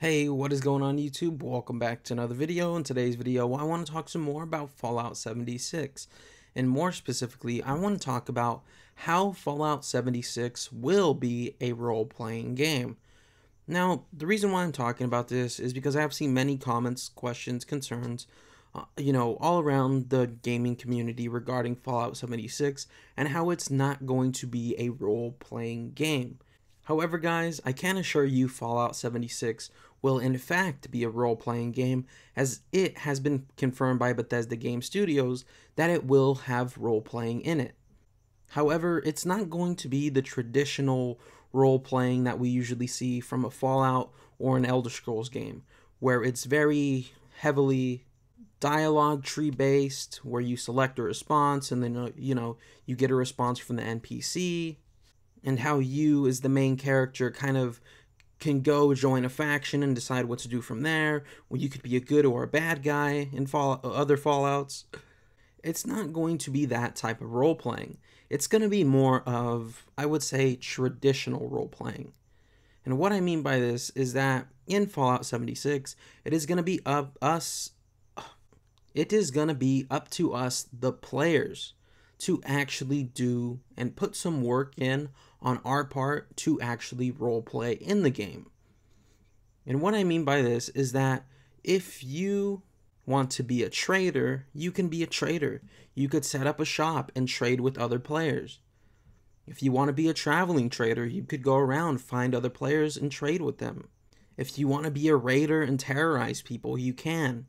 Hey, what is going on YouTube? Welcome back to another video. In today's video, I want to talk some more about Fallout 76. And more specifically, I want to talk about how Fallout 76 will be a role-playing game. Now, the reason why I'm talking about this is because I have seen many comments, questions, concerns, all around the gaming community regarding Fallout 76 and how it's not going to be a role-playing game. However, guys, I can assure you Fallout 76 will in fact be a role-playing game, as it has been confirmed by Bethesda Game Studios that it will have role-playing in it. However, it's not going to be the traditional role-playing that we usually see from a Fallout or an Elder Scrolls game, where it's very heavily dialogue tree based, where you select a response and then you get a response from the NPC, and how you as the main character kind of can go join a faction and decide what to do from there, where you could be a good or a bad guy in other Fallouts. It's not going to be that type of role playing. It's going to be more of, I would say, traditional role playing. And what I mean by this is that in Fallout 76, it is going to be up to us, the players, to actually do and put some work in on our part to actually role play in the game. And what I mean by this is that if you want to be a trader, you can be a trader. You could set up a shop and trade with other players. If you want to be a traveling trader, you could go around, find other players and trade with them. If you want to be a raider and terrorize people, you can.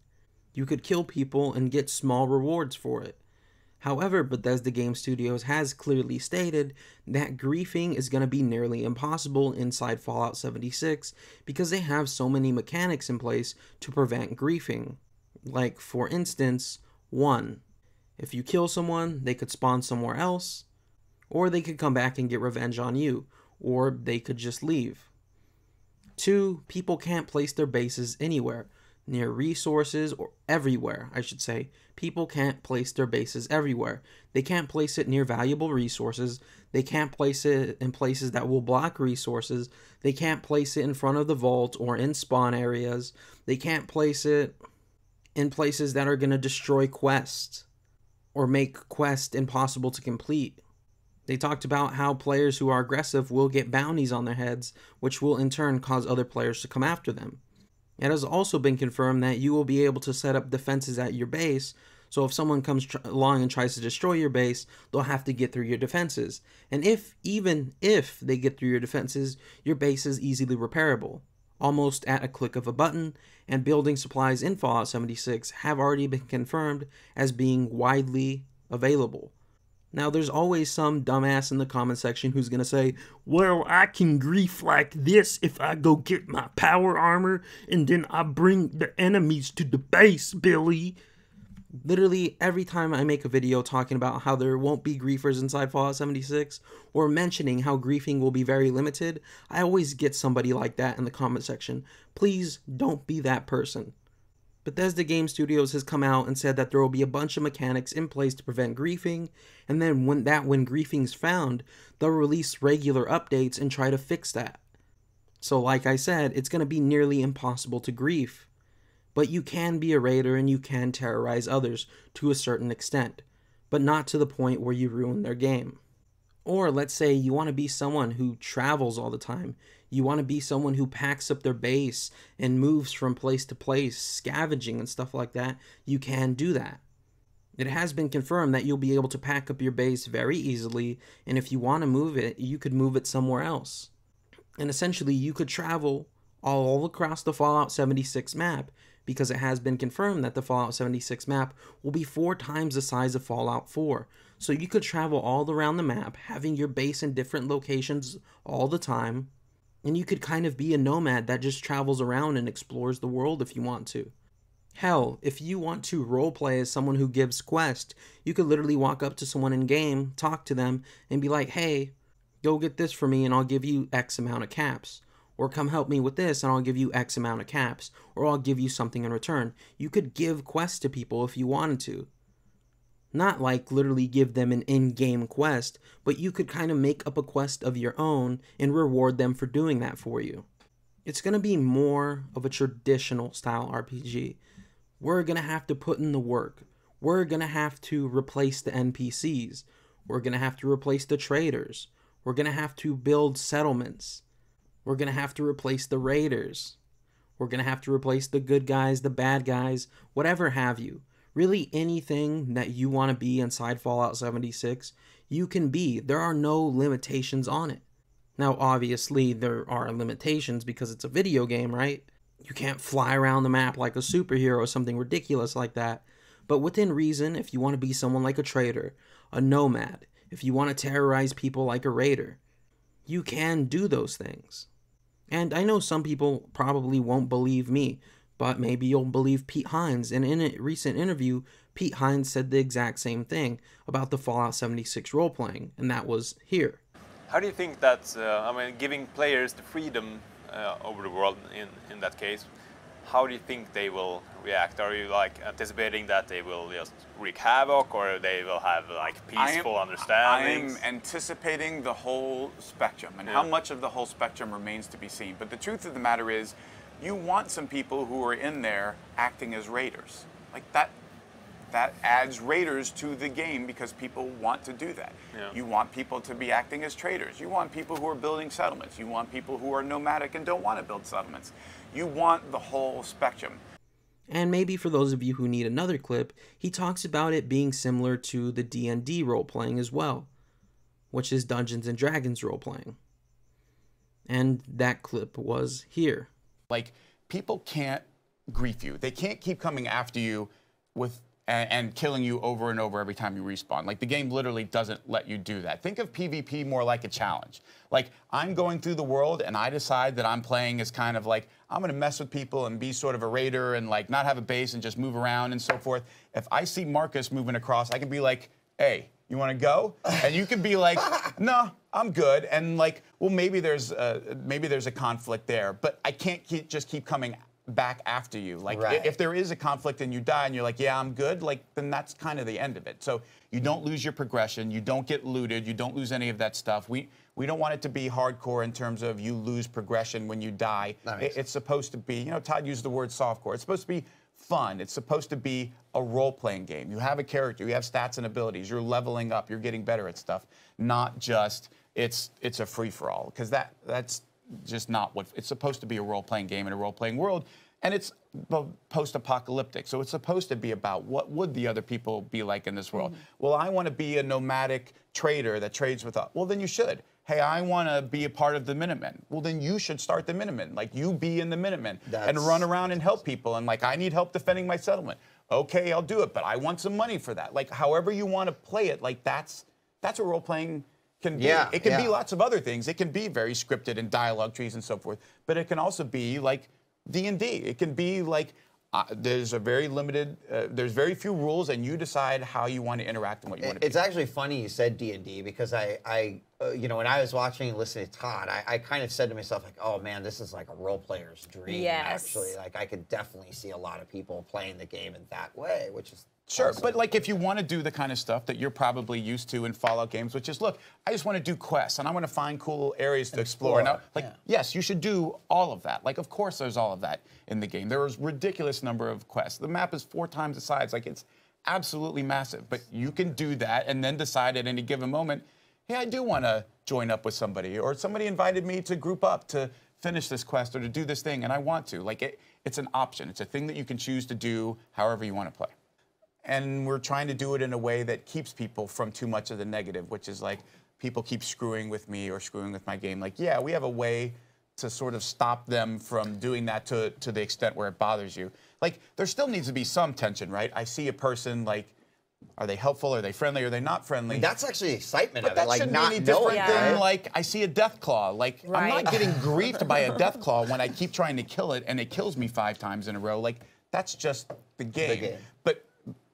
You could kill people and get small rewards for it. However, Bethesda Game Studios has clearly stated that griefing is going to be nearly impossible inside Fallout 76 because they have so many mechanics in place to prevent griefing. Like, for instance, 1. If you kill someone, they could spawn somewhere else, or they could come back and get revenge on you, or they could just leave. 2. People can't place their bases anywhere. Near resources, or everywhere, I should say. People can't place their bases everywhere. They can't place it near valuable resources. They can't place it in places that will block resources. They can't place it in front of the vault or in spawn areas. They can't place it in places that are going to destroy quests or make quests impossible to complete. They talked about how players who are aggressive will get bounties on their heads, which will in turn cause other players to come after them. It has also been confirmed that you will be able to set up defenses at your base, so if someone comes along and tries to destroy your base, they'll have to get through your defenses. And even if they get through your defenses, your base is easily repairable, almost at a click of a button, and building supplies in Fallout 76 have already been confirmed as being widely available. Now, there's always some dumbass in the comment section who's going to say, well, I can grief like this if I go get my power armor and then I bring the enemies to the base, Billy. Literally, every time I make a video talking about how there won't be griefers inside Fallout 76, or mentioning how griefing will be very limited, I always get somebody like that in the comment section. Please don't be that person. Bethesda Game Studios has come out and said that there will be a bunch of mechanics in place to prevent griefing, and then when griefing's found, they'll release regular updates and try to fix that. So like I said, it's going to be nearly impossible to grief. But you can be a raider and you can terrorize others to a certain extent, but not to the point where you ruin their game. Or let's say you want to be someone who travels all the time. You want to be someone who packs up their base and moves from place to place, scavenging and stuff like that. You can do that. It has been confirmed that you'll be able to pack up your base very easily, and if you want to move it, you could move it somewhere else. And essentially, you could travel all across the Fallout 76 map, because it has been confirmed that the Fallout 76 map will be 4 times the size of Fallout 4. So you could travel all around the map, having your base in different locations all the time, and you could kind of be a nomad that just travels around and explores the world if you want to. Hell, if you want to roleplay as someone who gives quests, you could literally walk up to someone in game, talk to them, and be like, hey, go get this for me and I'll give you X amount of caps. Or come help me with this and I'll give you X amount of caps. Or I'll give you something in return. You could give quests to people if you wanted to. Not like literally give them an in-game quest, but you could kind of make up a quest of your own and reward them for doing that for you. It's going to be more of a traditional style RPG. We're going to have to put in the work. We're going to have to replace the NPCs. We're going to have to replace the traders. We're going to have to build settlements. We're going to have to replace the raiders. We're going to have to replace the good guys, the bad guys, whatever have you. Really anything that you want to be inside Fallout 76, you can be. There are no limitations on it. Now, obviously, there are limitations because it's a video game, right? You can't fly around the map like a superhero or something ridiculous like that. But within reason, if you want to be someone like a trader, a nomad, if you want to terrorize people like a raider, you can do those things. And I know some people probably won't believe me, but maybe you'll believe Pete Hines. And in a recent interview, Pete Hines said the exact same thing about the Fallout 76 role-playing, and that was here. How do you think that, giving players the freedom over the world in that case, how do you think they will react? Are you like anticipating that they will just wreak havoc, or they will have like peaceful understandings? I am anticipating the whole spectrum, and how much of the whole spectrum remains to be seen. But the truth of the matter is, you want some people who are in there acting as raiders. Like that adds raiders to the game because people want to do that. Yeah. You want people to be acting as traders. You want people who are building settlements. You want people who are nomadic and don't want to build settlements. You want the whole spectrum. And maybe for those of you who need another clip, he talks about it being similar to the D&D role-playing as well, which is Dungeons & Dragons role-playing. And that clip was here. Like, people can't grief you. They can't keep coming after you with and killing you over and over every time you respawn. Like, the game literally doesn't let you do that. Think of PvP more like a challenge. Like, I'm going through the world and I decide that I'm playing as kind of like, I'm gonna mess with people and be sort of a raider and like not have a base and just move around and so forth. If I see Marcus moving across, I can be like, hey, you wanna go? And you can be like, no, I'm good. And like, well, maybe there's a conflict there, but I can't just keep coming back after you. Like, if there is a conflict and you die and you're like, yeah, I'm good, like, then that's kind of the end of it. So you don't lose your progression, you don't get looted, you don't lose any of that stuff. We don't want it to be hardcore in terms of you lose progression when you die. It's supposed to be, you know, Todd used the word softcore. It's supposed to be fun. It's supposed to be a role-playing game. You have a character, you have stats and abilities, you're leveling up, you're getting better at stuff, not just it's a free-for-all, because that's just not what it's supposed to be. A role-playing game in a role-playing world, and it's post-apocalyptic, so it's supposed to be about what would the other people be like in this world. Well, I want to be a nomadic trader that trades with us. Well, then you should. Hey, I want to be a part of the Minutemen. Well, then you should start the Minutemen. Like, you be in the Minutemen and run around and help people. And like, I need help defending my settlement. Okay, I'll do it, but I want some money for that. Like, however you want to play it, like that's what role-playing can be. It can be lots of other things. It can be very scripted and dialogue trees and so forth, but it can also be like D&D. It can be like there's a very limited, there's very few rules, and you decide how you want to interact and what you want to do. It's actually funny you said D&D, because I you know, when I was watching and listening to Todd, I kind of said to myself, like, oh man, this is like a role player's dream. Actually, like, I could definitely see a lot of people playing the game in that way, which is sure, awesome. But like, if you want to do the kind of stuff that you're probably used to in Fallout games, which is, look, I just want to do quests and I want to find cool areas to explore. Now, like, yes, you should do all of that. Like, of course, there's all of that in the game. There is a ridiculous number of quests. The map is 4 times the size. Like, it's absolutely massive. But you can do that and then decide at any given moment, hey, I do want to join up with somebody, or somebody invited me to group up to finish this quest or to do this thing, and I want to. Like, it's an option. It's a thing that you can choose to do however you want to play. And we're trying to do it in a way that keeps people from too much of the negative, which is like, people keep screwing with me or screwing with my game. Like, yeah, we have a way to sort of stop them from doing that to the extent where it bothers you. Like, there still needs to be some tension, right? I see a person, like, are they helpful? Are they friendly? Are they not friendly? I mean, that's actually excitement but of it. That shouldn't be any different than, like, I see a Deathclaw. Like, I'm not getting griefed by a Deathclaw when I keep trying to kill it and it kills me 5 times in a row. Like, that's just the game.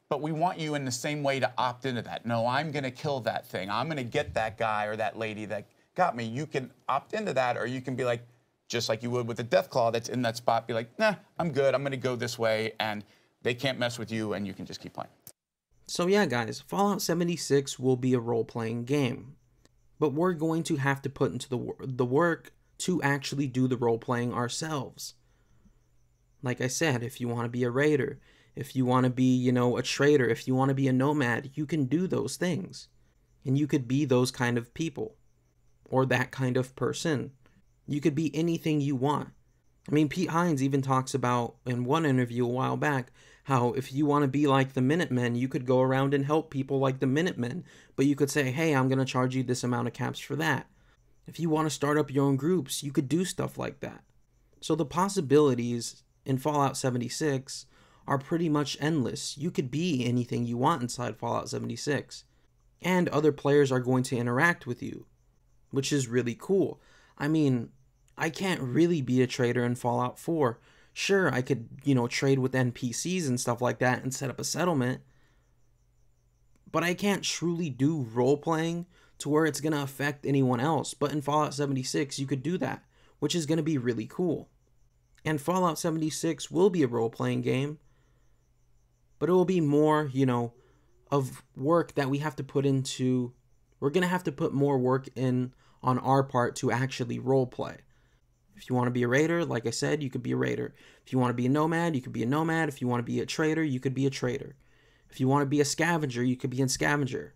But we want you in the same way to opt into that. No, I'm going to kill that thing. I'm going to get that guy or that lady that got me. You can opt into that, or you can be like, just like you would with a Deathclaw that's in that spot, be like, nah, I'm good. I'm going to go this way, and they can't mess with you, and you can just keep playing. So yeah, guys, Fallout 76 will be a role-playing game. But we're going to have to put into the work to actually do the role-playing ourselves. Like I said, if you want to be a raider, if you want to be, you know, a trader, if you want to be a nomad, you can do those things. And you could be those kind of people. Or that kind of person. You could be anything you want. I mean, Pete Hines even talks about, in one interview a while back, how if you want to be like the Minutemen, you could go around and help people like the Minutemen. But you could say, hey, I'm going to charge you this amount of caps for that. If you want to start up your own groups, you could do stuff like that. So the possibilities in Fallout 76 are pretty much endless. You could be anything you want inside Fallout 76. And other players are going to interact with you, which is really cool. I mean, I can't really be a trader in Fallout 4. Sure, I could, you know, trade with NPCs and stuff like that and set up a settlement. But I can't truly do role-playing to where it's going to affect anyone else. But in Fallout 76, you could do that, which is going to be really cool. And Fallout 76 will be a role-playing game, but it will be more, you know, of work that we have to put into. We're going to have to put more work in on our part to actually role-play. If you want to be a raider, like I said, you could be a raider. If you want to be a nomad, you could be a nomad. If you want to be a trader, you could be a trader. If you want to be a scavenger, you could be a scavenger.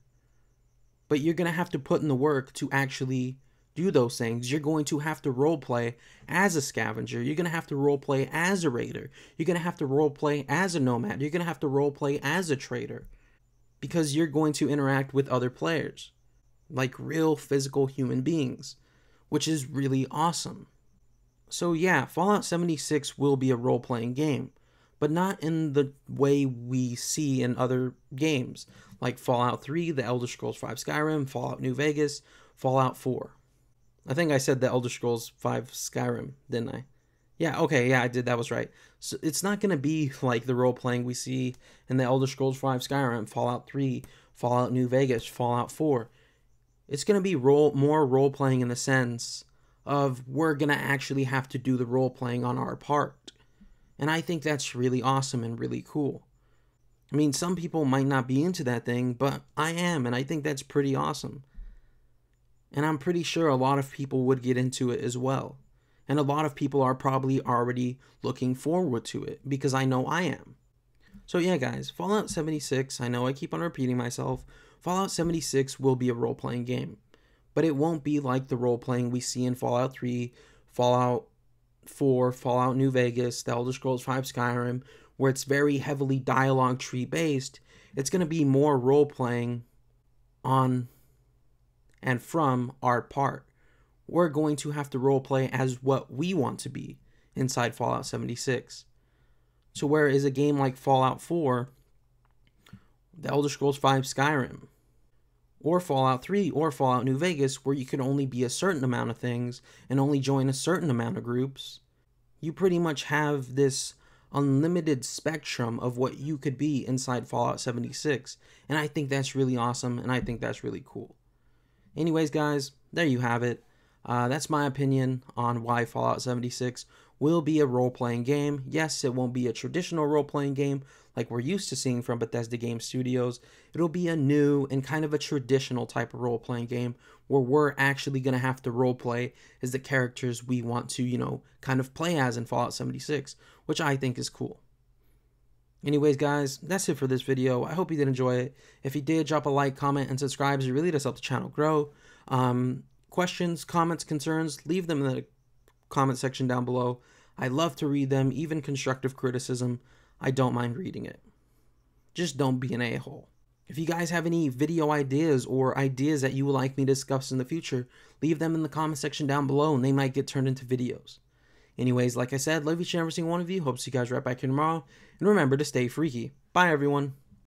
But you're going to have to put in the work to actually do those things. You're going to have to roleplay as a scavenger. You're going to have to roleplay as a raider. You're going to have to roleplay as a nomad. You're going to have to roleplay as a trader. Because you're going to interact with other players. Like real physical human beings. Which is really awesome. So yeah, Fallout 76 will be a role-playing game, but not in the way we see in other games, like Fallout 3, The Elder Scrolls V Skyrim, Fallout New Vegas, Fallout 4. I think I said The Elder Scrolls V Skyrim, didn't I? Yeah, okay, yeah, I did, that was right. So it's not going to be like the role-playing we see in The Elder Scrolls V Skyrim, Fallout 3, Fallout New Vegas, Fallout 4. It's going to be more role-playing in the sense of we're going to actually have to do the role-playing on our part. And I think that's really awesome and really cool. I mean, some people might not be into that thing, but I am, and I think that's pretty awesome. And I'm pretty sure a lot of people would get into it as well. And a lot of people are probably already looking forward to it, because I know I am. So yeah, guys, Fallout 76, I know I keep on repeating myself, Fallout 76 will be a role-playing game. But it won't be like the role-playing we see in Fallout 3, Fallout 4, Fallout New Vegas, The Elder Scrolls V Skyrim, where it's very heavily dialogue tree-based. It's going to be more role-playing on and from our part. We're going to have to role-play as what we want to be inside Fallout 76. So whereas a game like Fallout 4, The Elder Scrolls V Skyrim, or Fallout 3, or Fallout New Vegas, where you can only be a certain amount of things and only join a certain amount of groups, you pretty much have this unlimited spectrum of what you could be inside Fallout 76. And I think that's really awesome, and I think that's really cool. Anyways, guys, there you have it. That's my opinion on why Fallout 76 will be a role-playing game. Yes, it won't be a traditional role-playing game like we're used to seeing from Bethesda Game Studios. It'll be a new and kind of a traditional type of role-playing game where we're actually going to have to role-play as the characters we want to, you know, kind of play as in Fallout 76, which I think is cool. Anyways, guys, that's it for this video. I hope you did enjoy it. If you did, drop a like, comment, and subscribe. It really does help the channel grow. Questions, comments, concerns, leave them in the comment section down below. I love to read them, even constructive criticism. I don't mind reading it. Just don't be an a-hole. If you guys have any video ideas or ideas that you would like me to discuss in the future, leave them in the comment section down below and they might get turned into videos. Anyways, like I said, love each and every single one of you. Hope to see you guys right back here tomorrow. And remember to stay freaky. Bye, everyone.